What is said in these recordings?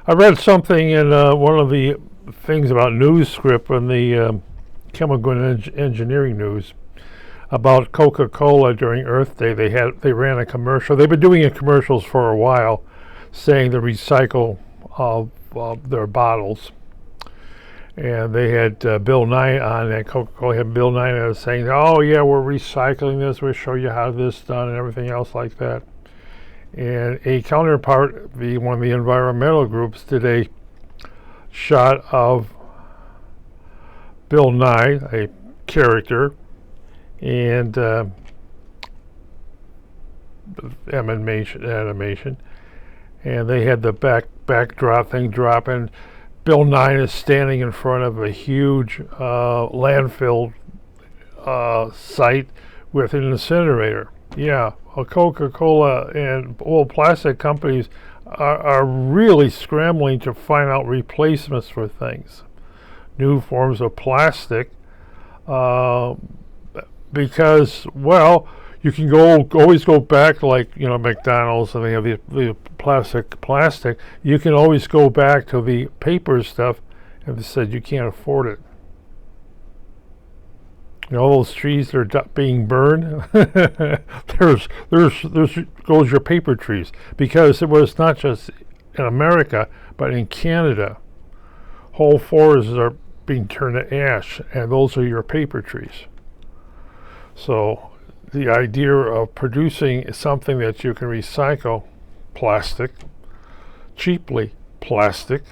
I read something in one of the things about NewsScript in the chemical and engineering news about Coca-Cola during Earth Day. They ran a commercial. They've been doing commercials for a while, saying the recycle of their bottles. And they had Bill Nye on, and Coca-Cola had Bill Nye on saying, "Oh yeah, we're recycling this. We'll show you how this is done and everything else like that." And a counterpart, one of the environmental groups, did a shot of Bill Nye, a character, and animation, and they had the backdrop thing drop, and Bill Nye is standing in front of a huge landfill site with an incinerator. Yeah, Coca-Cola and old plastic companies are really scrambling to find out replacements for things, new forms of plastic, because, well, you can always go back, like, McDonald's, and they have the plastic. You can always go back to the paper stuff, and they said you can't afford it. All those trees that are being burned, there's goes your paper trees, because it was not just in America, but in Canada. Whole forests are being turned to ash, and those are your paper trees. So the idea of producing something that you can recycle, plastic, cheaply plastic,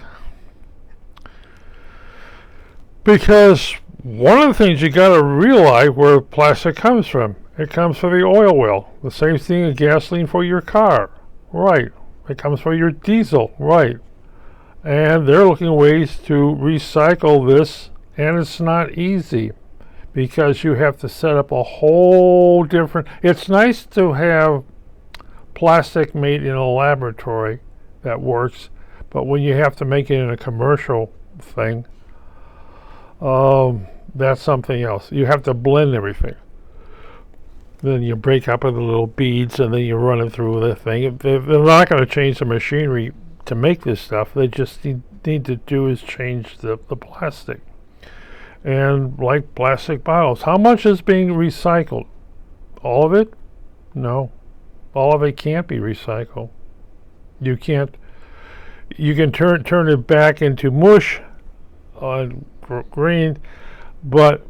because one of the things you got to realize where plastic comes from. It comes from the oil well. The same thing as gasoline for your car. Right. It comes from your diesel. Right. And they're looking at ways to recycle this, and it's not easy, because you have to set up a whole different... It's nice to have plastic made in a laboratory that works, but when you have to make it in a commercial thing, that's something else. You have to blend everything. Then you break up into little beads, and then you run it through the thing. They're not going to change the machinery to make this stuff. They just need to do is change the plastic. And like plastic bottles, how much is being recycled? All of it? No. All of it can't be recycled. You can't. You can turn it back into mush on green, but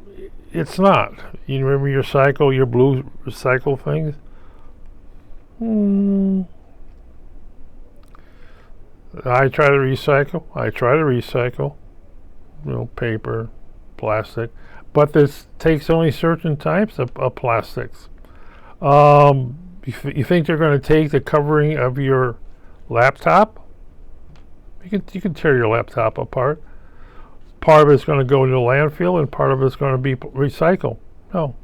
it's not. You remember your blue recycle things? I try to recycle. Paper, plastic, but this takes only certain types of plastics. You think they're going to take the covering of your laptop? You can tear your laptop apart. Part of it's going to go into the landfill, and part of it's going to be recycled. No.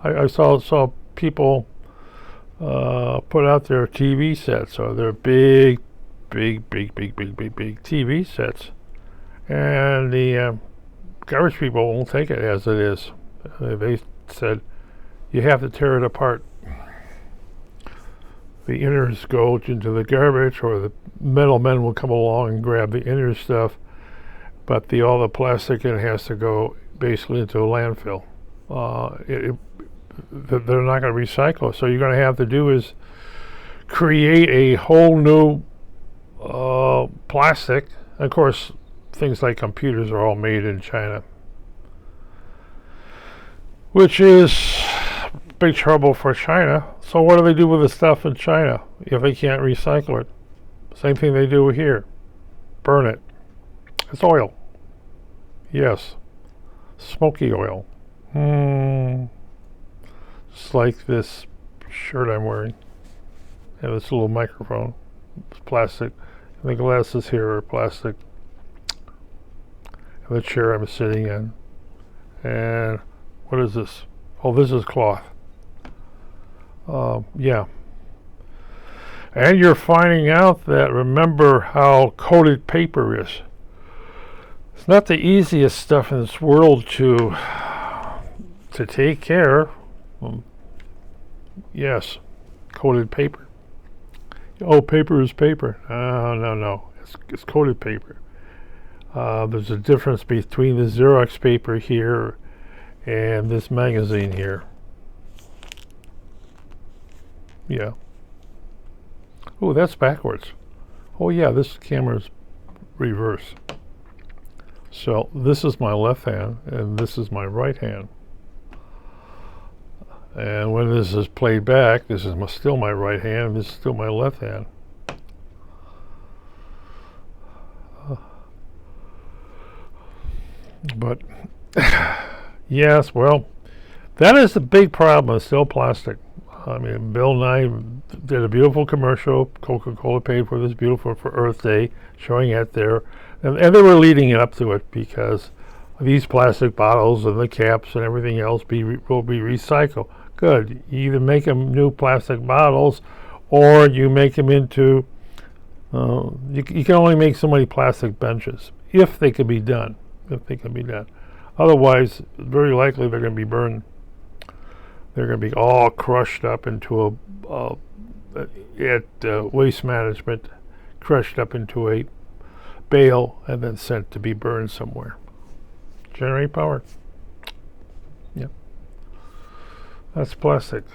I saw people put out their TV sets, or their big TV sets, and the garbage people won't take it as it is. They said you have to tear it apart. The innards go into the garbage, or the metal men will come along and grab the inner stuff, but all the plastic in it has to go basically into a landfill. They're not going to recycle, so you're going to have to do is create a whole new plastic. Of course, things like computers are all made in China, which is big trouble for China. So what do they do with the stuff in China if they can't recycle it? Same thing they do here. Burn it. It's oil. Yes. Smoky oil. Just like this shirt I'm wearing. And this little microphone. It's plastic. And the glasses here are plastic. And the chair I'm sitting in. And what is this? Oh, this is cloth. Yeah. And you're finding out that, remember how coated paper is. It's not the easiest stuff in this world to take care. Yes, coated paper. Oh, paper is paper. No, no. It's coated paper. There's a difference between the Xerox paper here and this magazine here. Yeah. Oh, that's backwards. Oh yeah, this camera's reverse. So this is my left hand and this is my right hand. And when this is played back, this is still my right hand and this is still my left hand. But yes, well, that is the big problem. It's still plastic. I mean, Bill Nye did a beautiful commercial. Coca-Cola paid for this beautiful for Earth Day, showing it there, and they were leading up to it because these plastic bottles and the caps and everything else will be recycled. Good. You either make them new plastic bottles, or you make them into. You can only make so many plastic benches if they can be done. If they can be done. Otherwise, very likely they're going to be burned. They're going to be all crushed up into waste management, crushed up into a bale and then sent to be burned somewhere. Generate power. Yep. That's plastic.